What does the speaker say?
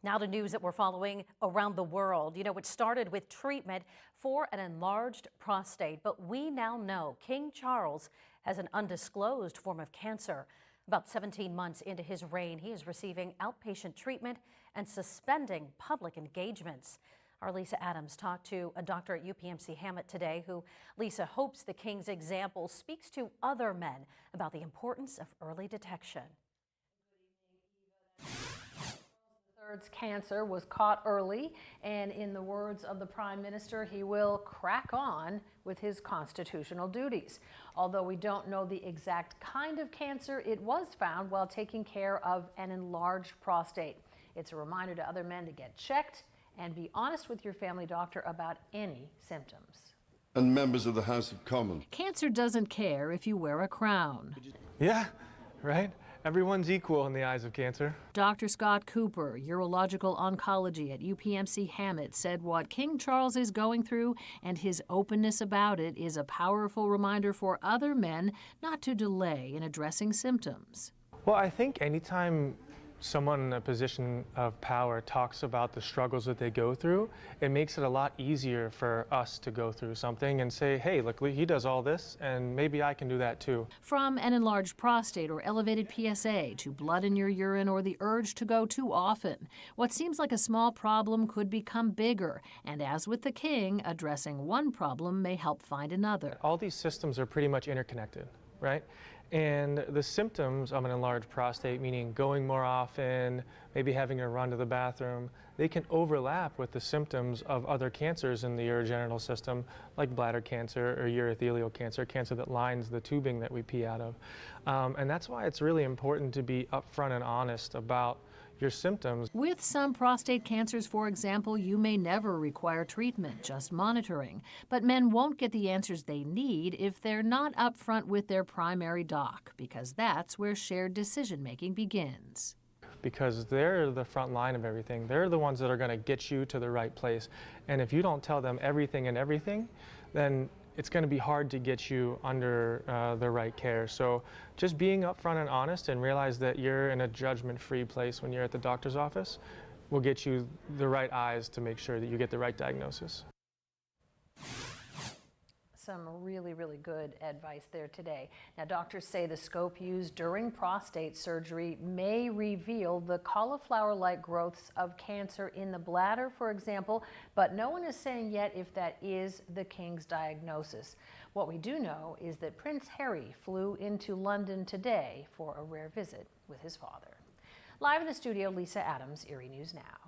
Now to news that we're following around the world. It started with treatment for an enlarged prostate, but we now know King Charles has an undisclosed form of cancer. About 17 months into his reign, he is receiving outpatient treatment and suspending public engagements. Our Lisa Adams talked to a doctor at UPMC Hammett today who, Lisa, hopes the King's example speaks to other men about the importance of early detection. Third's cancer was caught early, and in the words of the Prime Minister, he will crack on with his constitutional duties. Although we don't know the exact kind of cancer, it was found while taking care of an enlarged prostate. It's a reminder to other men to get checked and be honest with your family doctor about any symptoms. And members of the House of Commons. Cancer doesn't care if you wear a crown. Yeah, right? Everyone's equal in the eyes of cancer. Dr. Scott Cooper, urological oncology at UPMC Hammett, said what King Charles is going through and his openness about it is a powerful reminder for other men not to delay in addressing symptoms. Well, I think anytime someone in a position of power talks about the struggles that they go through, it makes it a lot easier for us to go through something and say, hey, look, he does all this, and maybe I can do that too. From an enlarged prostate or elevated PSA to blood in your urine or the urge to go too often, what seems like a small problem could become bigger. And as with the King, addressing one problem may help find another. All these systems are pretty much interconnected, right? And the symptoms of an enlarged prostate, meaning going more often, maybe having to run to the bathroom, they can overlap with the symptoms of other cancers in the urogenital system, like bladder cancer or urothelial cancer, cancer that lines the tubing that we pee out of. And that's why it's really important to be upfront and honest about your symptoms. With some prostate cancers, for example, you may never require treatment, just monitoring. But men won't get the answers they need if they're not upfront with their primary doc, because that's where shared decision-making begins. Because they're the front line of everything. They're the ones that are going to get you to the right place. And if you don't tell them everything and everything, then it's going to be hard to get you under the right care. So just being upfront and honest and realize that you're in a judgment-free place when you're at the doctor's office will get you the right eyes to make sure that you get the right diagnosis. Some really, really good advice there today. Now, doctors say the scope used during prostate surgery may reveal the cauliflower-like growths of cancer in the bladder, for example, but no one is saying yet if that is the King's diagnosis. What we do know is that Prince Harry flew into London today for a rare visit with his father. Live in the studio, Lisa Adams, Erie News Now.